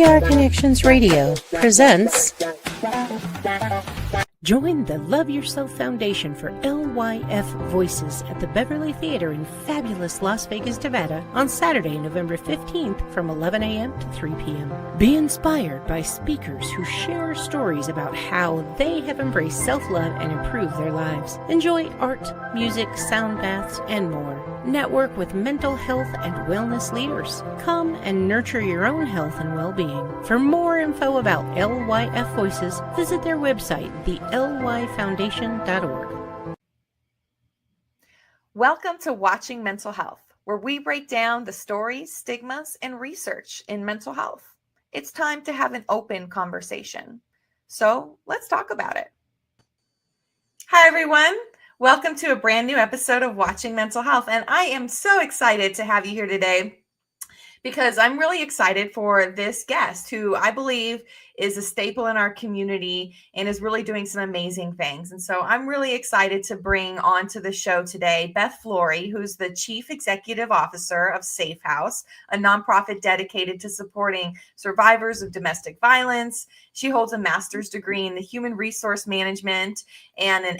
KR Connections Radio presents. Join the Love Yourself Foundation for LYF Voices at the Beverly Theater in fabulous Las Vegas, Nevada on Saturday, November 15th from 11 a.m. to 3 p.m. Be inspired by speakers who share stories about how they have embraced self-love and improved their lives. Enjoy art, music, sound baths, and more. Network with mental health and wellness leaders. Come and nurture your own health and well-being. For more info about LYF Voices, visit their website, thelyfoundation.org. Welcome to Watching Mental Health, where we break down the stories, stigmas, and research in mental health. It's time to have an open conversation. So let's talk about it. Hi, everyone. Welcome to a brand new episode of Watching Mental Health. And I am so excited to have you here today because I'm really excited for this guest who I believe is a staple in our community and is really doing some amazing things. And so I'm really excited to bring onto the show today Beth Flory, who's the Chief Executive Officer of S.A.F.E, a nonprofit dedicated to supporting survivors of domestic violence. She holds a master's degree in the Human Resource Management and an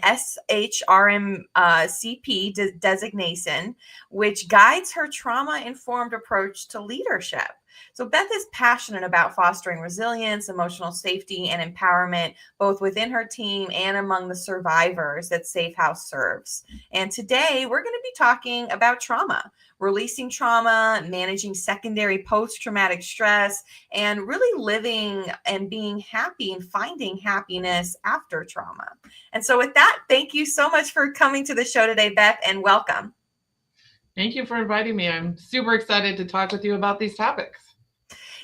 SHRM-CP designation, which guides her trauma-informed approach to leadership. So Beth is passionate about fostering resilience, emotional safety, and empowerment, both within her team and among the survivors that S.A.F.E serves. And today we're going to be talking about trauma, releasing trauma, managing secondary post-traumatic stress, and really living and being happy and finding happiness after trauma. And so with that, thank you so much for coming to the show today, Beth, and welcome. Thank you for inviting me. I'm super excited to talk with you about these topics.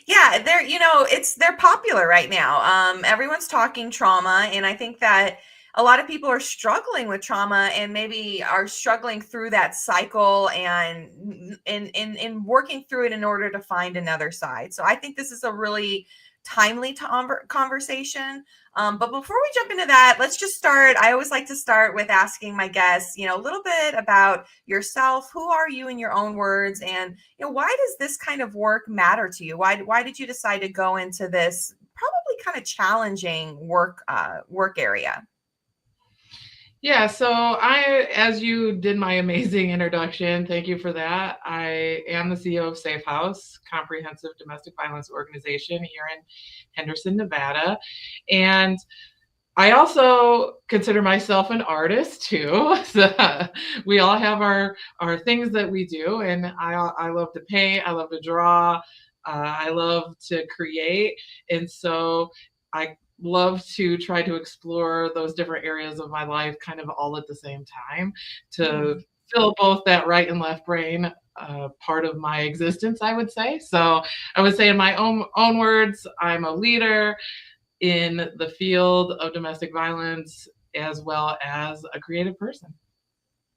Yeah, they're popular right now. Everyone's talking trauma, and I think that a lot of people are struggling with trauma and maybe are struggling through that cycle and in working through it in order to find another side. So I think this is a really timely conversation. But before we jump into that, let's just start. I always like to start with asking my guests, a little bit about yourself. Who are you in your own words? And, why does this kind of work matter to you? Why did you decide to go into this probably kind of challenging work area? Yeah, so as you did my amazing introduction, thank you for that. I am the CEO of S.A.F.E, comprehensive domestic violence organization here in Henderson, Nevada. And I also consider myself an artist too. So we all have our things that we do, and I love to paint, I love to draw, I love to create, and so I love to try to explore those different areas of my life kind of all at the same time to fill both that right and left brain part of my existence, I would say. So I would say in my own words, I'm a leader in the field of domestic violence as well as a creative person.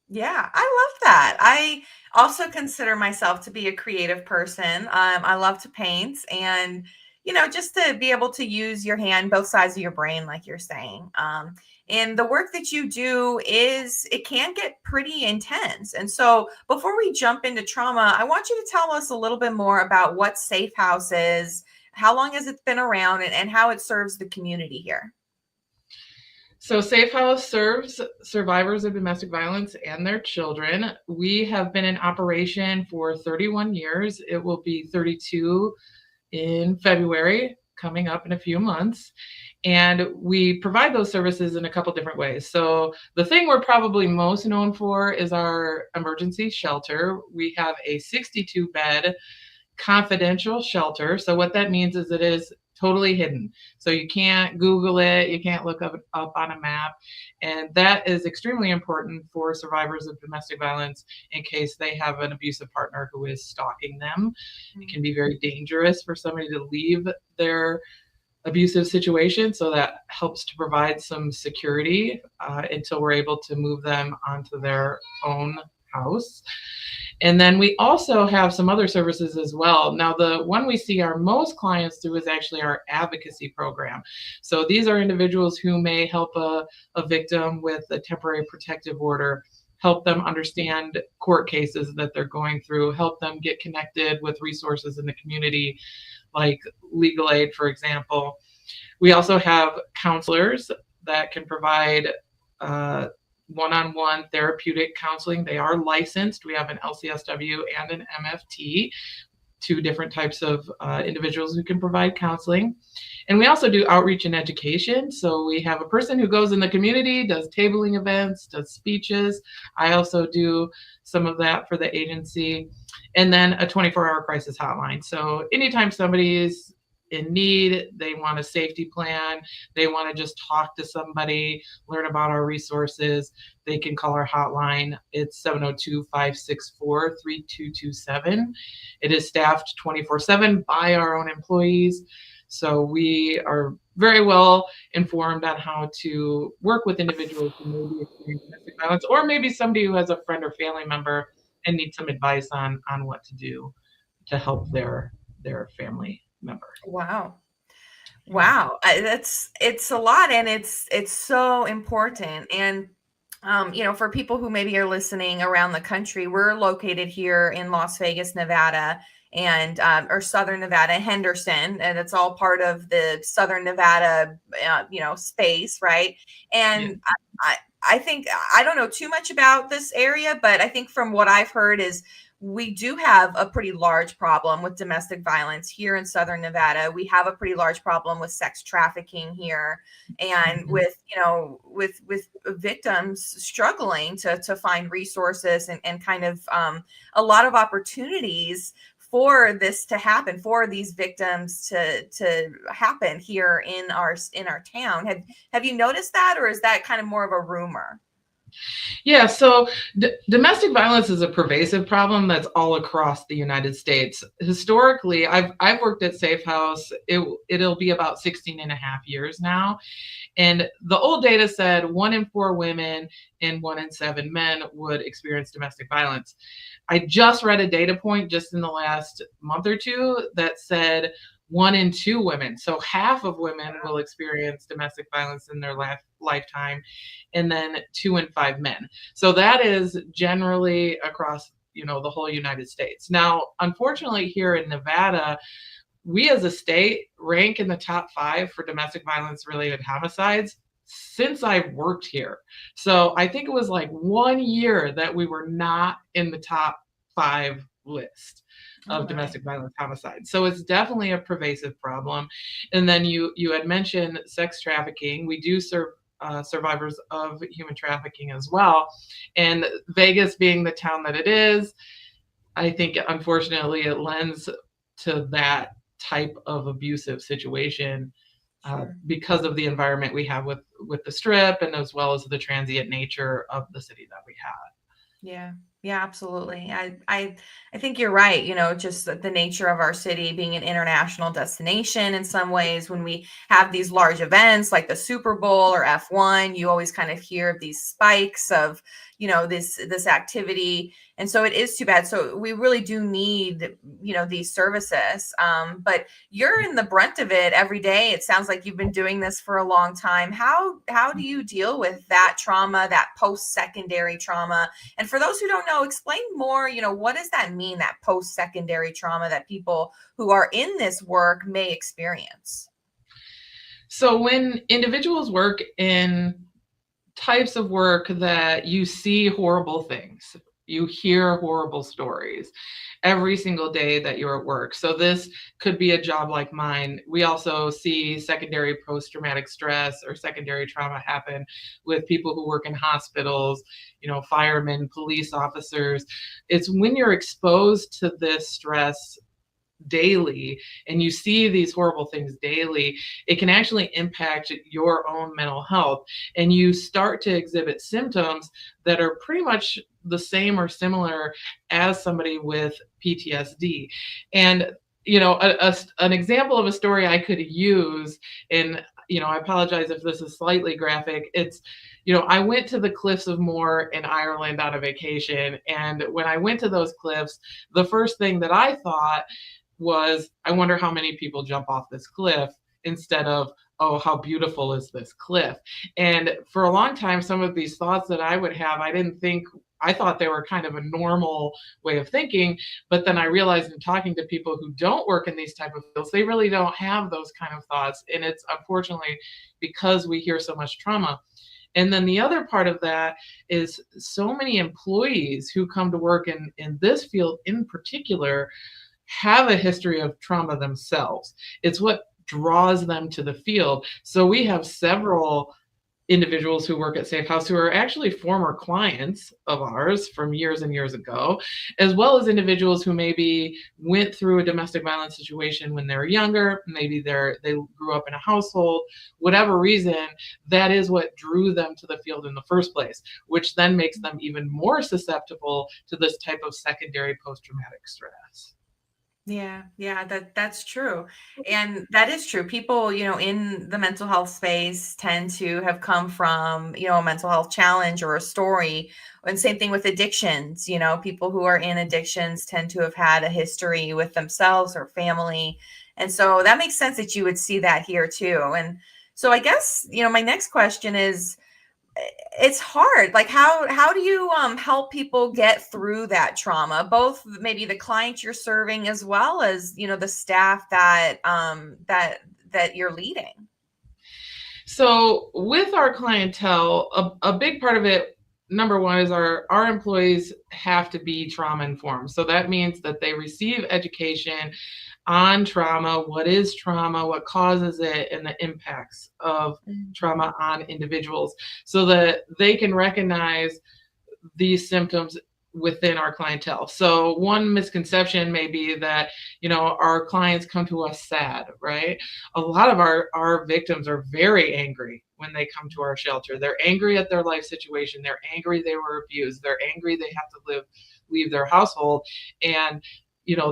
Yeah, I love that. I also consider myself to be a creative person. I love to paint and, just to be able to use your hand, both sides of your brain, like you're saying. And the work that you do it can get pretty intense. And so before we jump into trauma, I want you to tell us a little bit more about what S.A.F.E is, how long has it been around, and how it serves the community here. So S.A.F.E serves survivors of domestic violence and their children. We have been in operation for 31 years. It will be 32 in February, coming up in a few months. And we provide those services in a couple different ways. So the thing we're probably most known for is our emergency shelter. We have a 62-bed confidential shelter. So what that means is it is totally hidden. So you can't Google it, you can't look up on a map. And that is extremely important for survivors of domestic violence in case they have an abusive partner who is stalking them. It can be very dangerous for somebody to leave their abusive situation. So that helps to provide some security until we're able to move them onto their own house. And then we also have some other services as well. Now, the one we see our most clients through is actually our advocacy program. So these are individuals who may help a victim with a temporary protective order, help them understand court cases that they're going through, help them get connected with resources in the community, like legal aid, for example. We also have counselors that can provide one-on-one therapeutic counseling. They are licensed. We have an LCSW and an MFT, two different types of individuals who can provide counseling. And we also do outreach and education. So we have a person who goes in the community, does tabling events, does speeches. I also do some of that for the agency. And then a 24-hour crisis hotline. So anytime somebody's in need, they want a safety plan, they want to just talk to somebody, learn about our resources, they can call our hotline. It's 702-564-3227. It is staffed 24/7 by our own employees. So we are very well informed on how to work with individuals who may be experiencing domestic violence, or maybe somebody who has a friend or family member and needs some advice on what to do to help their family member. Wow. Wow. It's a lot, and it's so important. And for people who maybe are listening around the country, we're located here in Las Vegas, Nevada, and or Southern Nevada, Henderson, and it's all part of the Southern Nevada, space, right? And I think I don't know too much about this area, but I think from what I've heard is we do have a pretty large problem with domestic violence here in Southern Nevada. We have a pretty large problem with sex trafficking here, and with victims struggling to find resources and kind of a lot of opportunities for this to happen, for these victims to happen here in our town. Have you noticed that, or is that kind of more of a rumor? Yeah, so domestic violence is a pervasive problem that's all across the United States. Historically, I've worked at Safe House. It'll be about 16 and a half years now. And the old data said 1 in 4 women and 1 in 7 men would experience domestic violence. I just read a data point just in the last month or two that said 1 in 2 women. So half of women will experience domestic violence in their lifetime, and then 2 in 5 men. So that is generally across, the whole United States. Now, unfortunately, here in Nevada, we as a state rank in the top 5 for domestic violence related homicides since I've worked here. So I think it was like 1 year that we were not in the top 5 list of domestic violence homicides. So it's definitely a pervasive problem. And then you had mentioned sex trafficking. We do serve survivors of human trafficking as well. And Vegas being the town that it is, I think unfortunately it lends to that type of abusive situation because of the environment we have with the Strip, and as well as the transient nature of the city that we have. Yeah, absolutely. I think you're right. Just the nature of our city being an international destination in some ways. When we have these large events like the Super Bowl or F1, you always kind of hear of these spikes of this activity, and so it is too bad. So we really do need these services. But you're in the brunt of it every day. It sounds like you've been doing this for a long time. How do you deal with that trauma, that post-secondary trauma? And for those who don't know, explain more, what does that mean, that post-secondary trauma that people who are in this work may experience? So when individuals work in types of work that you see horrible things, you hear horrible stories every single day that you're at work. So this could be a job like mine. We also see secondary post-traumatic stress or secondary trauma happen with people who work in hospitals, firemen, police officers. It's when you're exposed to this stress daily and you see these horrible things daily, it can actually impact your own mental health, and you start to exhibit symptoms that are pretty much the same or similar as somebody with PTSD. And an example of a story I could use, and I apologize if this is slightly graphic. It's I went to the Cliffs of Moher in Ireland on a vacation, and when I went to those cliffs, the first thing that I thought was, I wonder how many people jump off this cliff, instead of, oh, how beautiful is this cliff? And for a long time, some of these thoughts that I would have, I didn't think I thought they were kind of a normal way of thinking, but then I realized in talking to people who don't work in these type of fields, they really don't have those kind of thoughts. And it's unfortunately because we hear so much trauma. And then the other part of that is so many employees who come to work in this field in particular have a history of trauma themselves. It's what draws them to the field. So we have several individuals who work at Safe House who are actually former clients of ours from years and years ago, as well as individuals who maybe went through a domestic violence situation when they were younger. Maybe they grew up in a household, whatever reason, that is what drew them to the field in the first place, which then makes them even more susceptible to this type of secondary post-traumatic stress. Yeah, that's true. And that is true. People, in the mental health space tend to have come from, a mental health challenge or a story. And same thing with addictions. People who are in addictions tend to have had a history with themselves or family. And so that makes sense that you would see that here too. And so I guess, my next question is, it's hard. Like how do you help people get through that trauma, both maybe the clients you're serving as well as the staff that that you're leading? So with our clientele, a big part of it, number one, is our employees have to be trauma informed. So that means that they receive education on trauma, what is trauma, what causes it, and the impacts of trauma on individuals, so that they can recognize these symptoms within our clientele. So one misconception may be that, our clients come to us sad, right? A lot of our victims are very angry when they come to our shelter. They're angry at their life situation. They're angry they were abused. They're angry they have to leave their household. And,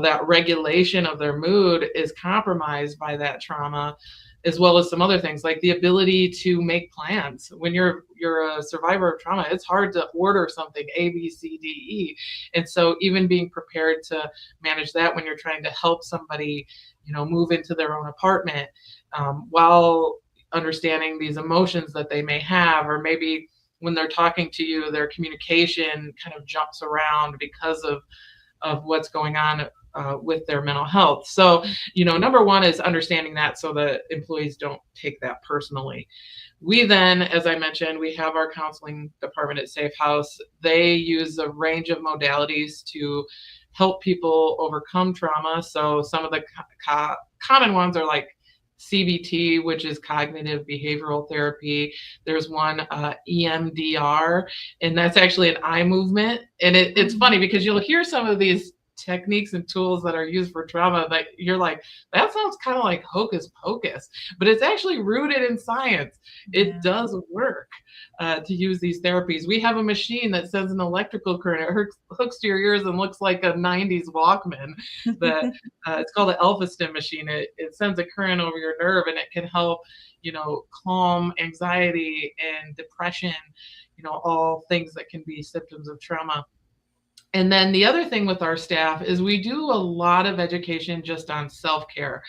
that regulation of their mood is compromised by that trauma, as well as some other things like the ability to make plans. When you're a survivor of trauma, it's hard to order something A, B, C, D, E. And so even being prepared to manage that when you're trying to help somebody, move into their own apartment, while understanding these emotions that they may have, or maybe when they're talking to you, their communication kind of jumps around because of what's going on with their mental health. So, number one is understanding that so that employees don't take that personally. We then, as I mentioned, we have our counseling department at Safe House. They use a range of modalities to help people overcome trauma. So some of the common ones are like CBT, which is cognitive behavioral therapy. There's one EMDR, and that's actually an eye movement. And it's funny because you'll hear some of these techniques and tools that are used for trauma that you're like, that sounds kind of like hocus pocus, but it's actually rooted in science. It does work to use these therapies. We have a machine that sends an electrical current. It hooks to your ears and looks like a 90s Walkman. That it's called an alpha stim machine. It sends a current over your nerve, and it can help, calm anxiety and depression, all things that can be symptoms of trauma. And then the other thing with our staff is we do a lot of education just on self-care.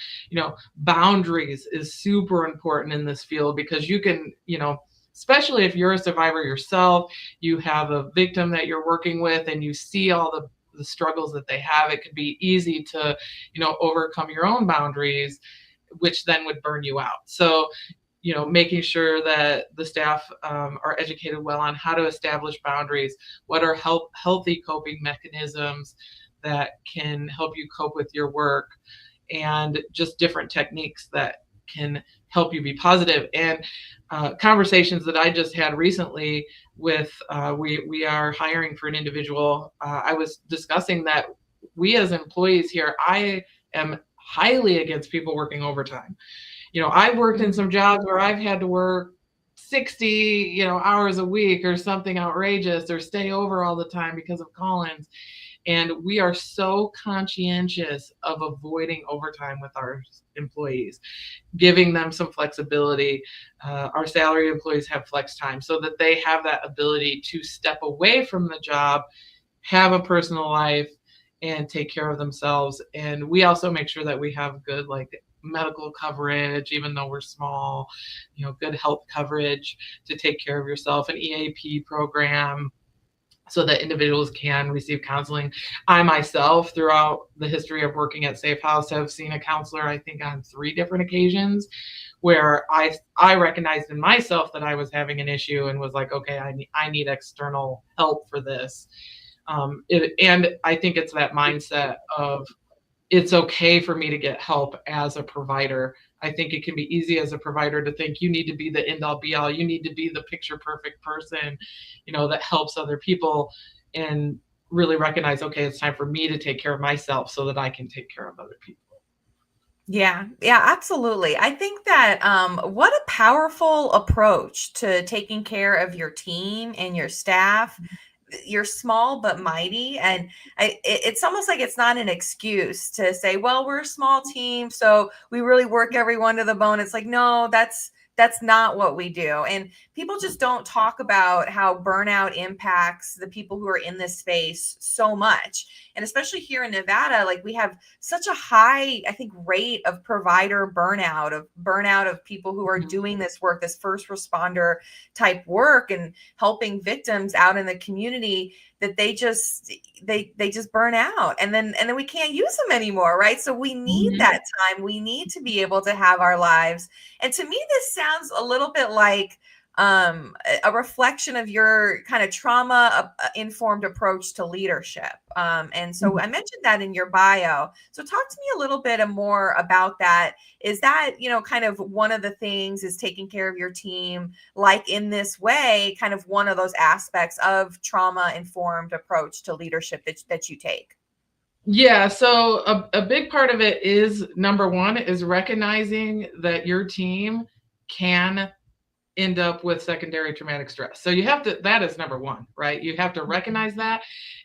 Boundaries is super important in this field because you can, especially if you're a survivor yourself, you have a victim that you're working with and you see all the struggles that they have, it can be easy to, overcome your own boundaries, which then would burn you out. So, making sure that the staff are educated well on how to establish boundaries, what are healthy coping mechanisms that can help you cope with your work, and just different techniques that can help you be positive. And conversations that I just had recently with, we are hiring for an individual. I was discussing that we as employees here, I am highly against people working overtime. I've worked in some jobs where I've had to work 60, hours a week or something outrageous, or stay over all the time because of call-ins. And we are so conscientious of avoiding overtime with our employees, giving them some flexibility. Our salary employees have flex time so that they have that ability to step away from the job, have a personal life, and take care of themselves. And we also make sure that we have good, medical coverage, even though we're small, good health coverage to take care of yourself, an EAP program. so that individuals can receive counseling. I myself, throughout the history of working at Safe House, have seen a counselor, I think, on 3 different occasions where I recognized in myself that I was having an issue and was like, okay, I need external help for this. And I think it's that mindset of it's okay for me to get help as a provider. I think it can be easy as a provider to think you need to be the end all be all. You need to be the picture perfect person, that helps other people, and really recognize, okay, it's time for me to take care of myself so that I can take care of other people. Yeah, absolutely. I think that what a powerful approach to taking care of your team and your staff. You're small but mighty, and it's almost like it's not an excuse to say, well, we're a small team, so we really work everyone to the bone. It's like, no, that's not what we do. And people just don't talk about how burnout impacts the people who are in this space so much. And especially here in Nevada, like we have such a high, I think, rate of provider burnout of people who are doing this work, this first responder type work and helping victims out in the community, that they just burn out, and then we can't use them anymore, right? So we need that time. We need to be able to have our lives. And to me, this sounds a little bit like a reflection of your kind of trauma informed approach to leadership. And so I mentioned that in your bio. So talk to me a little bit more about that. Is that, kind of one of the things, is taking care of your team like in this way, kind of one of those aspects of trauma informed approach to leadership that you take? Yeah, so a big part of it is, number one, is recognizing that your team can end up with secondary traumatic stress. So you have to, that is number one, right? You have to recognize that.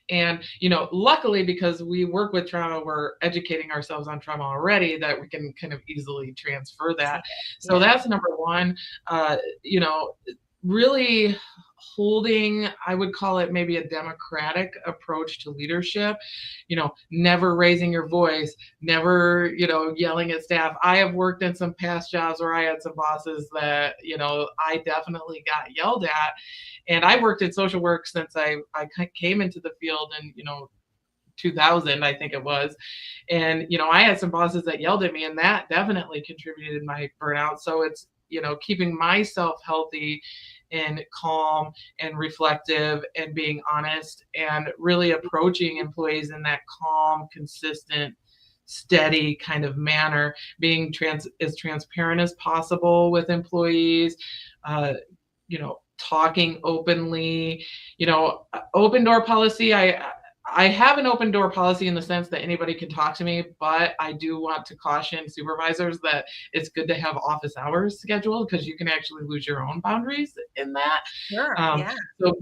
And, luckily, because we work with trauma, we're educating ourselves on trauma already, that we can kind of easily transfer that. So that's number one. Really holding, I would call it maybe a democratic approach to leadership, never raising your voice, never, yelling at staff. I have worked in some past jobs where I had some bosses that, I definitely got yelled at. And I worked in social work since I came into the field in, 2000, I think it was. And, I had some bosses that yelled at me, and that definitely contributed to my burnout. So it's, keeping myself healthy and calm and reflective and being honest and really approaching employees in that calm, consistent, steady kind of manner, being as transparent as possible with employees, talking openly, open door policy. I have an open door policy in the sense that anybody can talk to me, but I do want to caution supervisors that it's good to have office hours scheduled, because you can actually lose your own boundaries in that. Sure. So,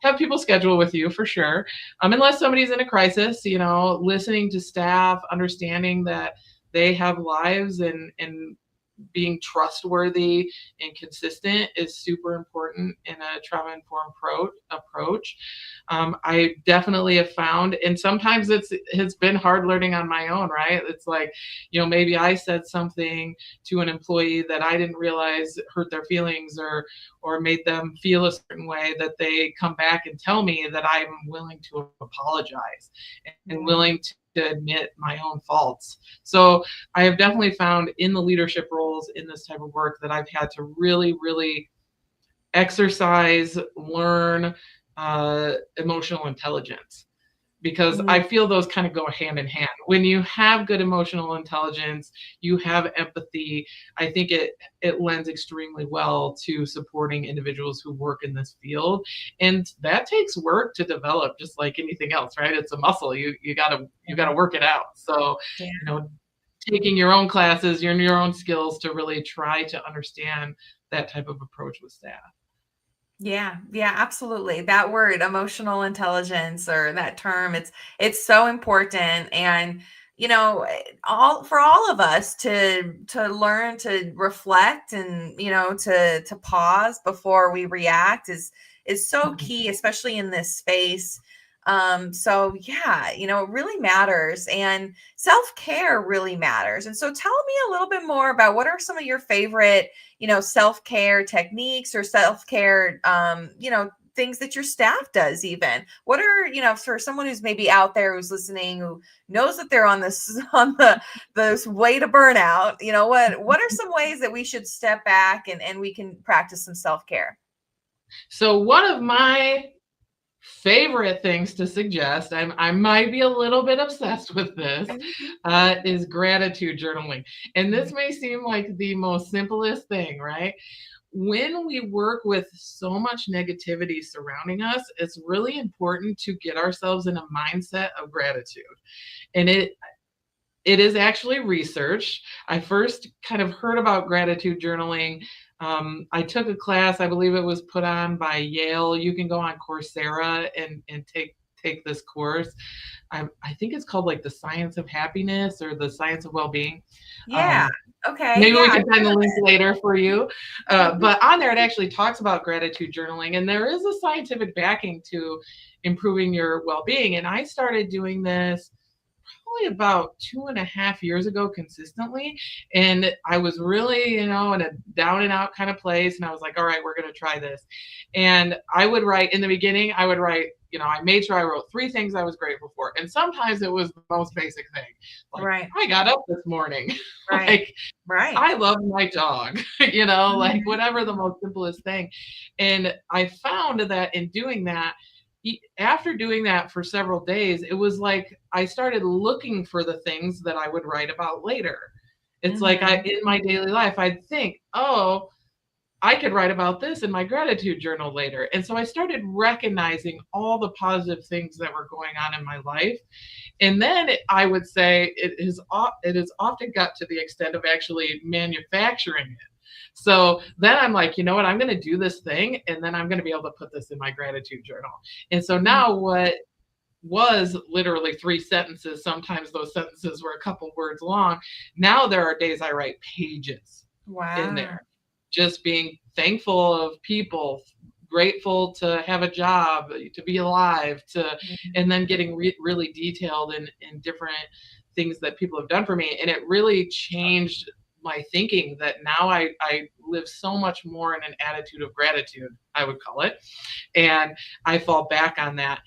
have people schedule with you for sure. Unless somebody's in a crisis, listening to staff, understanding that they have lives, and being trustworthy and consistent is super important in a trauma-informed approach. I definitely have found, and sometimes it's been hard learning on my own, right? It's like, maybe I said something to an employee that I didn't realize hurt their feelings or made them feel a certain way, that they come back and tell me, that I'm willing to apologize and willing to admit my own faults. So I have definitely found in the leadership roles in this type of work that I've had to really, really exercise, learn emotional intelligence, because I feel those kind of go hand in hand. When you have good emotional intelligence, you have empathy, I think it lends extremely well to supporting individuals who work in this field. And that takes work to develop, just like anything else, right? It's a muscle. You gotta work it out. So, taking your own classes, your own skills to really try to understand that type of approach with staff. Yeah, absolutely. That word, emotional intelligence, or that term, it's so important. And all of us to learn to reflect, and to pause before we react is so key, especially in this space. So yeah, it really matters, and self-care really matters. And so tell me a little bit more about, what are some of your favorite self-care techniques or self-care things that your staff does even? What are, for someone who's maybe out there who's listening, who knows that they're on this way to burnout, what are some ways that we should step back and we can practice some self-care? So one of my favorite things to suggest, I might be a little bit obsessed with this, is gratitude journaling. And this may seem like the most simplest thing, right? When we work with so much negativity surrounding us, it's really important to get ourselves in a mindset of gratitude. And it is actually research. I first kind of heard about gratitude journaling. I took a class, I believe it was put on by Yale. You can go on Coursera and take this course. I think it's called like the Science of Happiness or the Science of Well-being. Yeah. Okay. Maybe yeah, we can find the link later for you. But on there, it actually talks about gratitude journaling, and there is a scientific backing to improving your well-being. And I started doing this probably about 2.5 years ago consistently. And I was really, in a down and out kind of place. And I was like, all right, we're going to try this. And I would write in the beginning, I made sure I wrote 3 things I was grateful for. And sometimes it was the most basic thing. Like, right. I got up this morning. Right. Like, right. I love my dog, like whatever the most simplest thing. And I found that in doing that, after doing that for several days, it was like I started looking for the things that I would write about later. It's like in my daily life, I'd think, oh, I could write about this in my gratitude journal later. And so I started recognizing all the positive things that were going on in my life. And then I would say it has often got to the extent of actually manufacturing it. So then I'm like, you know what, I'm going to do this thing, and then I'm going to be able to put this in my gratitude journal. And so now what was literally 3 sentences, sometimes those sentences were a couple words long. Now there are days I write pages in there, just being thankful of people, grateful to have a job, to be alive, and then getting really detailed in different things that people have done for me. And it really changed my thinking that now I live so much more in an attitude of gratitude, I would call it. And I fall back on that.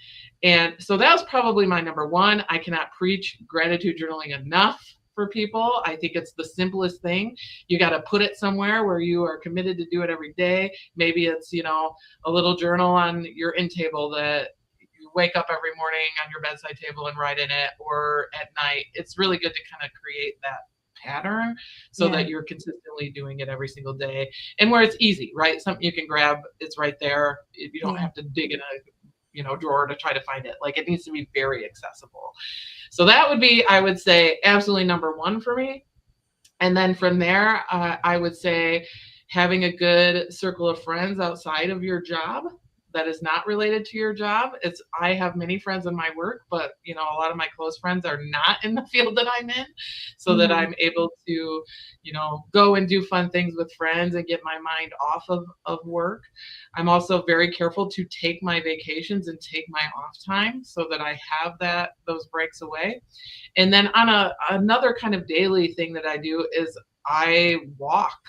And so that was probably my number one. I cannot preach gratitude journaling enough for people. I think it's the simplest thing. You got to put it somewhere where you are committed to do it every day. Maybe it's, a little journal on your end table that you wake up every morning on your bedside table and write in it, or at night. It's really good to kind of create that pattern so that you're consistently doing it every single day, and where it's easy, right? Something you can grab, it's right there. You don't have to dig in a drawer to try to find it. Like, it needs to be very accessible. So that would be, I would say, absolutely number one for me. And then from there, I would say having a good circle of friends outside of your job that is not related to your job. I have many friends in my work, but a lot of my close friends are not in the field that I'm in, so that I'm able to, go and do fun things with friends and get my mind off of work. I'm also very careful to take my vacations and take my off time so that I have those breaks away. And then on another kind of daily thing that I do is I walk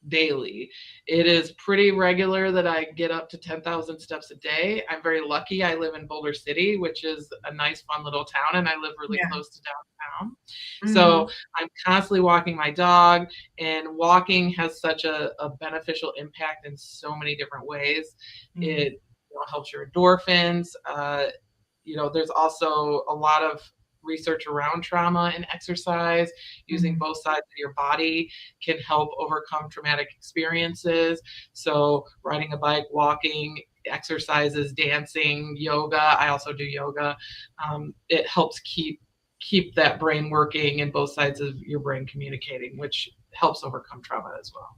daily. It is pretty regular that I get up to 10,000 steps a day. I'm very lucky. I live in Boulder City, which is a nice, fun little town, and I live really close to downtown. So I'm constantly walking my dog, and walking has such a beneficial impact in so many different ways. It helps your endorphins. There's also a lot of research around trauma and exercise. Using both sides of your body can help overcome traumatic experiences. So riding a bike, walking, exercises, dancing, yoga. I also do yoga. It helps keep that brain working and both sides of your brain communicating, which helps overcome trauma as well.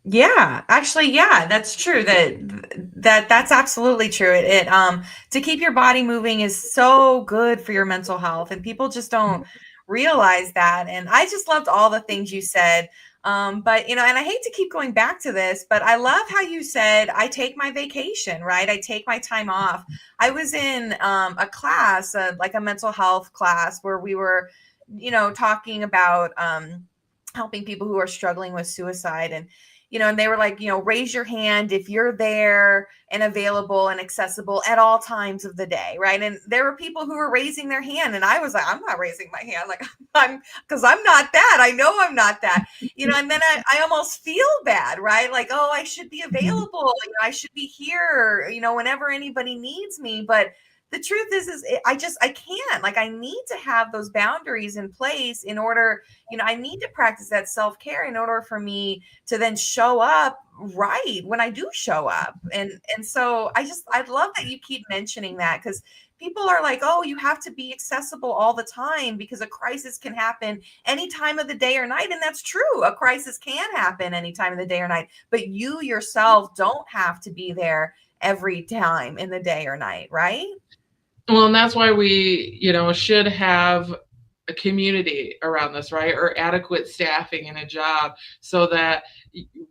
Yeah, actually, that's true. That's absolutely true. It to keep your body moving is so good for your mental health, and people just don't realize that. And I just loved all the things you said. But and I hate to keep going back to this, but I love how you said, I take my vacation, right? I take my time off. I was in a class, like a mental health class, where we were, talking about helping people who are struggling with suicide. And and they were like, raise your hand if you're there and available and accessible at all times of the day, right? And there were people who were raising their hand, and I was like, I'm not raising my hand, like because I'm not that. I know I'm not that, and then I almost feel bad, right? Like, oh, I should be available, I should be here, whenever anybody needs me, but the truth is I can't, like, I need to have those boundaries in place in order, I need to practice that self-care in order for me to then show up right when I do show up. And so I love that you keep mentioning that, because people are like, oh, you have to be accessible all the time because a crisis can happen any time of the day or night. And that's true. A crisis can happen any time of the day or night, but you yourself don't have to be there every time in the day or night, right? Well, and that's why we, should have a community around this, right? Or adequate staffing in a job so that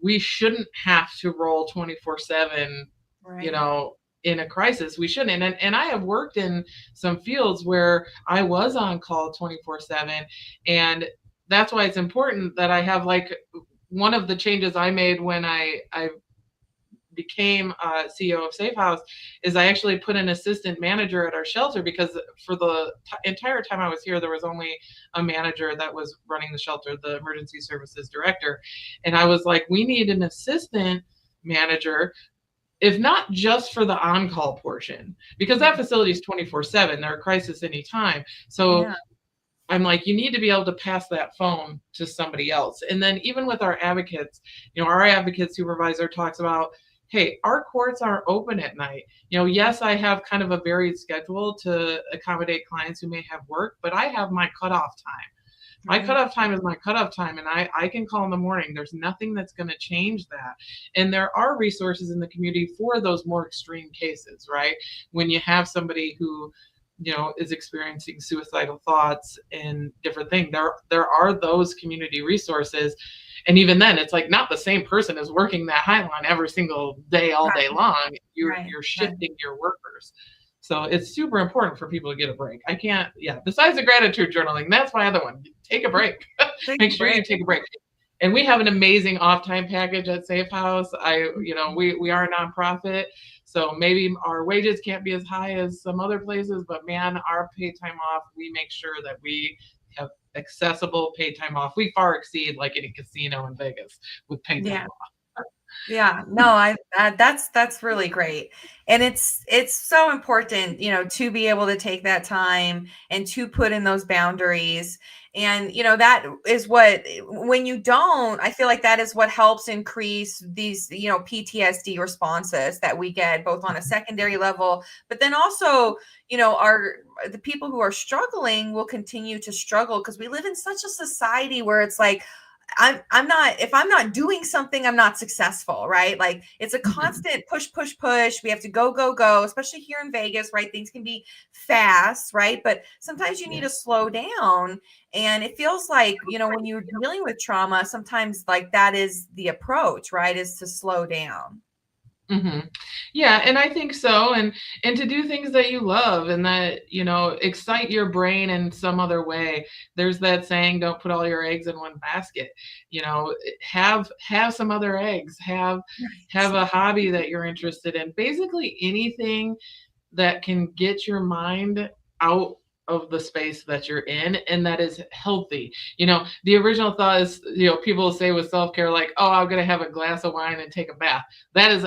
we shouldn't have to roll 24/7, Right. In a crisis. We shouldn't. And I have worked in some fields where I was on call 24/7. And that's why it's important that I have, like, one of the changes I made when I became CEO of Safe House is I actually put an assistant manager at our shelter, because for the entire time I was here, there was only a manager that was running the shelter, the emergency services director. And I was like, we need an assistant manager, if not just for the on-call portion, because that facility is 24/7. They're a crisis anytime. So Yeah. I'm like, you need to be able to pass that phone to somebody else. And then even with our advocates, our advocate supervisor talks about, hey, our courts aren't open at night. Yes, I have kind of a varied schedule to accommodate clients who may have work, but I have my cutoff time. My Right. cutoff time is my cutoff time, and I can call in the morning. There's nothing that's going to change that. And there are resources in the community for those more extreme cases, right? When you have somebody who is experiencing suicidal thoughts and different things, there are those community resources. And even then, it's like not the same person is working that Highline every single day, all day Right. long. You're Right. shifting your workers. So it's super important for people to get a break. I can't, besides the gratitude journaling, that's my other one. Take a break. Take Make a sure you break. take a break. And we have an amazing off time package at Safe House. We are a nonprofit, so maybe our wages can't be as high as some other places, but man, our paid time off, we make sure that we have accessible paid time off. We far exceed like any casino in Vegas with paid time Yeah. off. Yeah, no, that's really great. And it's so important, to be able to take that time and to put in those boundaries. And that is what, when you don't, I feel like that is what helps increase these, PTSD responses that we get both on a secondary level, but then also, our the people who are struggling will continue to struggle, because we live in such a society where it's like, I'm not, if I'm not doing something, I'm not successful, right? Like, it's a Mhm. constant push, push, push. We have to go, go, go, especially here in Vegas, right? Things can be fast, right? But sometimes you need Yeah. to slow down. And it feels like, when you're dealing with trauma, sometimes like that is the approach, right? Is to slow down. hmm Yeah, and I think so, and to do things that you love and that excite your brain in some other way. There's that saying, "Don't put all your eggs in one basket." Have some other eggs. Have a hobby that you're interested in. Basically, anything that can get your mind out of the space that you're in and that is healthy. The original thought is, people say with self-care, like, oh, I'm going to have a glass of wine and take a bath. That is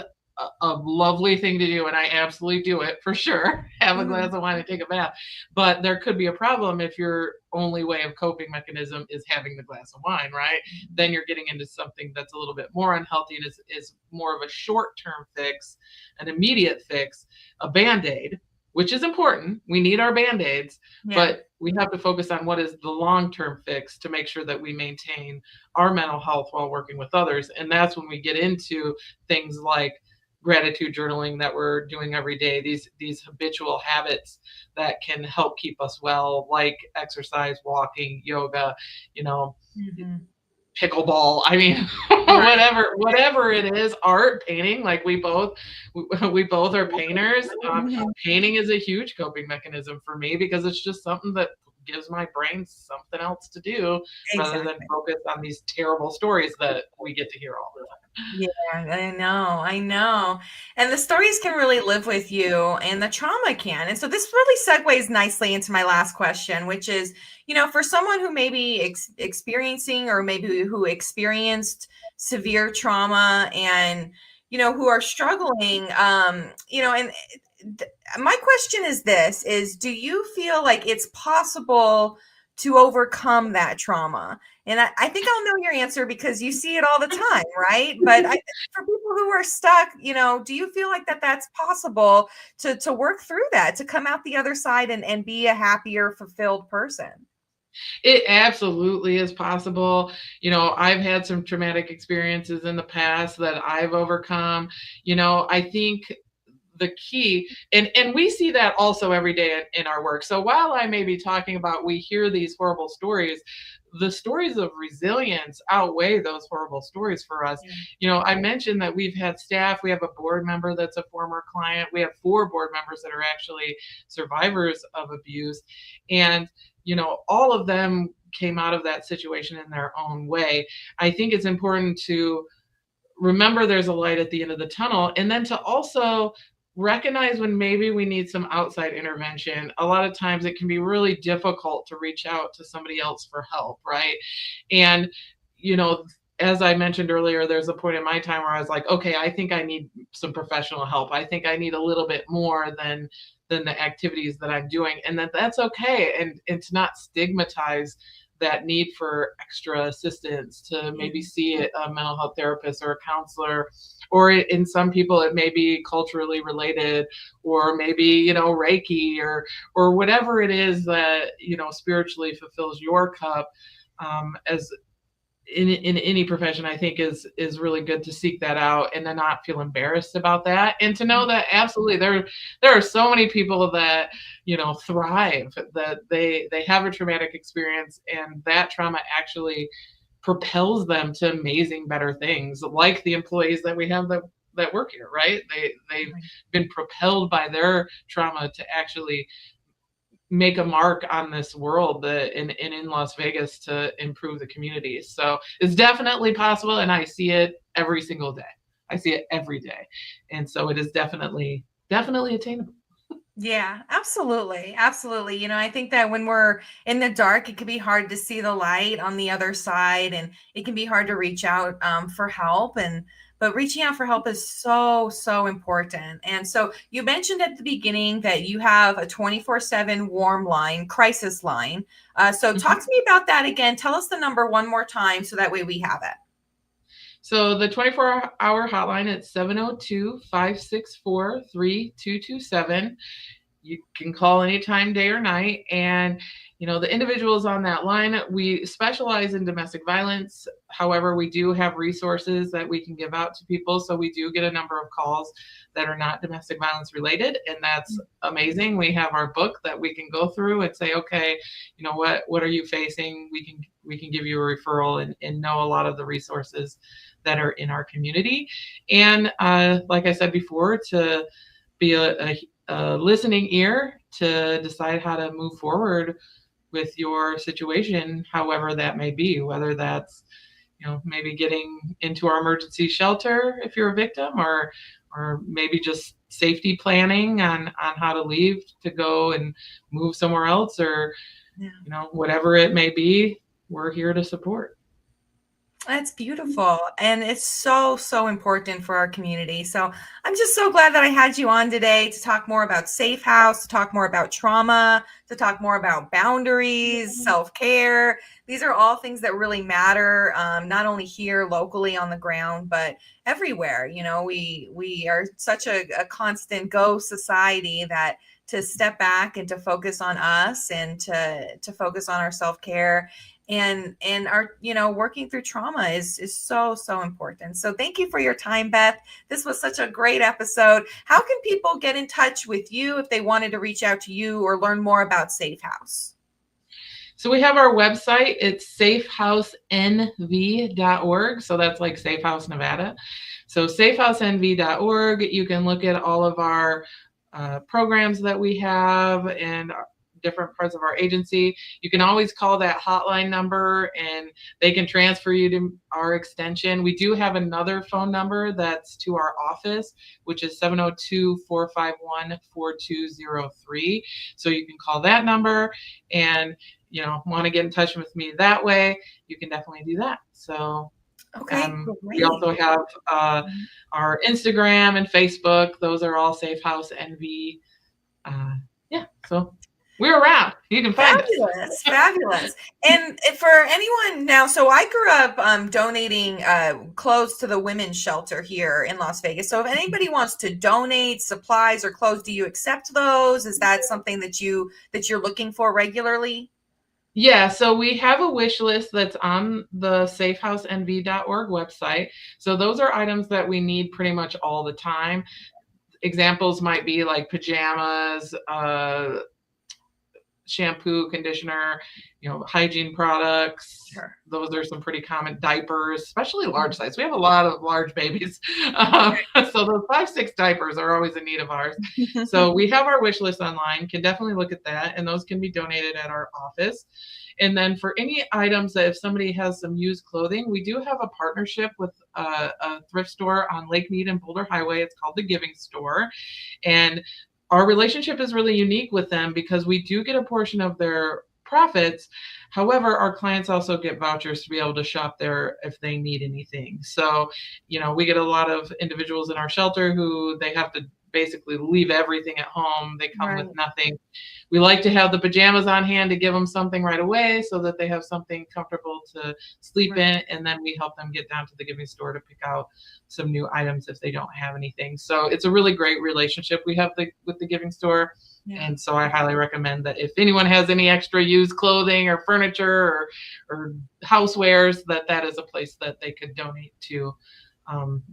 a lovely thing to do, and I absolutely do it for sure. Have a Mhm. glass of wine and take a bath. But there could be a problem if your only way of coping mechanism is having the glass of wine, right? Then you're getting into something that's a little bit more unhealthy and is more of a short-term fix, an immediate fix, a band-aid, which is important. We need our band-aids, Yeah. but we have to focus on what is the long-term fix to make sure that we maintain our mental health while working with others. And that's when we get into things like gratitude journaling that we're doing every day, these habitual habits that can help keep us well, like exercise, walking, yoga, you know, Mhm. pickleball. I mean, Right. whatever it is, art, painting. Like we both are painters. Mhm. Painting is a huge coping mechanism for me because it's just something that gives my brain something else to do rather than Exactly. focus on these terrible stories that we get to hear all the time. Yeah, I know. And the stories can really live with you and the trauma can. And so this really segues nicely into my last question, which is, for someone who may be experiencing or maybe who experienced severe trauma and, who are struggling, and my question is this, is do you feel like it's possible to overcome that trauma? And I think I'll know your answer because you see it all the time, right? But for people who are stuck, do you feel like that's possible to work through that, to come out the other side and be a happier, fulfilled person? It absolutely is possible. I've had some traumatic experiences in the past that I've overcome. I think the key, and we see that also every day in our work. So while I may be talking about, we hear these horrible stories, the stories of resilience outweigh those horrible stories for us. I mentioned that we've had staff, we have a board member that's a former client, we have 4 board members that are actually survivors of abuse, and all of them came out of that situation in their own way. I think it's important to remember there's a light at the end of the tunnel, and then to also recognize when maybe we need some outside intervention. A lot of times it can be really difficult to reach out to somebody else for help, right? And you know as I mentioned earlier, there's a point in my time where I was like, okay, I think I need some professional help. I think I need a little bit more than the activities that I'm doing, and that's okay. And to not stigmatize that need for extra assistance, to maybe see a mental health therapist or a counselor, or in some people it may be culturally related, or maybe Reiki, or whatever it is that spiritually fulfills your cup. As in any profession, I think is really good to seek that out and to not feel embarrassed about that, and to know that absolutely there are so many people that thrive, that they have a traumatic experience, and that trauma actually propels them to amazing better things, like the employees that we have that work here, right? They've been propelled by their trauma to actually make a mark on this world, in Las Vegas, to improve the community. So it's definitely possible, and I see it every single day. I see it every day, and so it is definitely attainable. Yeah, absolutely. Absolutely. I think that when we're in the dark, it can be hard to see the light on the other side, and it can be hard to reach out for help. But reaching out for help is so, so important. And so you mentioned at the beginning that you have a 24/7 warm line, crisis line. So talk to me about that again. Tell us the number one more time so that way we have it. So the 24-hour hotline, it's 702-564-3227. You can call anytime, day or night. And the individuals on that line, we specialize in domestic violence. However, we do have resources that we can give out to people, so we do get a number of calls that are not domestic violence related, and that's amazing. We have our book that we can go through and say, okay, what are you facing? We can give you a referral, and know a lot of the resources that are in our community. And like I said before, to be a listening ear to decide how to move forward with your situation, however that may be, whether that's maybe getting into our emergency shelter if you're a victim, or maybe just safety planning on how to leave to go and move somewhere else, or whatever it may be, we're here to support. That's beautiful. And it's so, so important for our community. So I'm just so glad that I had you on today to talk more about Safe House, to talk more about trauma, to talk more about boundaries, self-care. These are all things that really matter, not only here locally on the ground, but everywhere. We are such a constant go society that to step back and to focus on us, and to focus on our self-care and our working through trauma is so, so important. So thank you for your time, Beth. This was such a great episode. How can people get in touch with you if they wanted to reach out to you or learn more about Safe House? So we have our website. It's safehousenv.org. So that's like Safe House Nevada. So safehousenv.org. You can look at all of our programs that we have, and different parts of our agency. You can always call that hotline number and they can transfer you to our extension. We do have another phone number that's to our office, which is 702-451-4203. So you can call that number and, want to get in touch with me that way, you can definitely do that. So okay, we also have our Instagram and Facebook. Those are all Safe House NV. So we're around. You can find us. Fabulous. And for anyone now, so I grew up donating clothes to the women's shelter here in Las Vegas. So if anybody wants to donate supplies or clothes, do you accept those? Is that something that you're looking for regularly? Yeah, so we have a wish list that's on the safehousenv.org website. So those are items that we need pretty much all the time. Examples might be like pajamas, shampoo, conditioner, hygiene products. Sure. Those are some pretty common. Diapers, especially large size. We have a lot of large babies. So those 5-6 diapers are always a need of ours. So we have our wish list online. Can definitely look at that. And those can be donated at our office. And then for any items that if somebody has some used clothing, we do have a partnership with a thrift store on Lake Mead and Boulder Highway. It's called The Giving Store. And our relationship is really unique with them because we do get a portion of their profits. However, our clients also get vouchers to be able to shop there if they need anything. So, we get a lot of individuals in our shelter who they have to basically leave everything at home. They come with nothing. We like to have the pajamas on hand to give them something right away so that they have something comfortable to sleep in. And then we help them get down to the Giving Store to pick out some new items if they don't have anything. So it's a really great relationship we have with the Giving Store. Yeah. And so I highly recommend that if anyone has any extra used clothing or furniture or housewares, that is a place that they could donate to.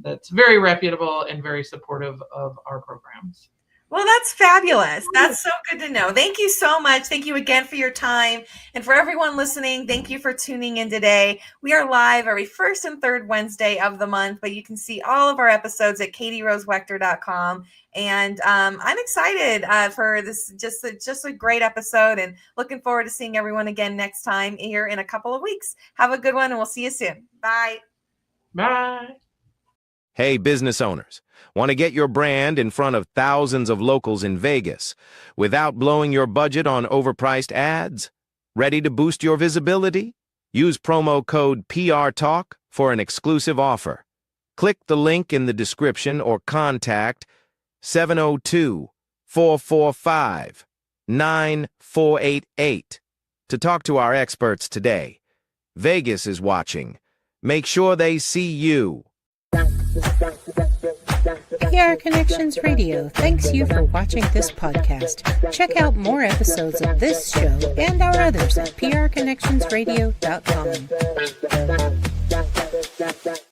That's very reputable and very supportive of our programs. Well, that's fabulous. That's so good to know. Thank you so much. Thank you again for your time. And for everyone listening, thank you for tuning in today. We are live every first and third Wednesday of the month, but you can see all of our episodes at katierosewechter.com. And I'm excited for this, just a great episode, and looking forward to seeing everyone again next time here in a couple of weeks. Have a good one, and we'll see you soon. Bye. Bye. Hey, business owners, want to get your brand in front of thousands of locals in Vegas without blowing your budget on overpriced ads? Ready to boost your visibility? Use promo code PRTalk for an exclusive offer. Click the link in the description or contact 702-445-9488 to talk to our experts today. Vegas is watching. Make sure they see you. PR Connections Radio thanks you for watching this podcast. Check out more episodes of this show and our others at prconnectionsradio.com.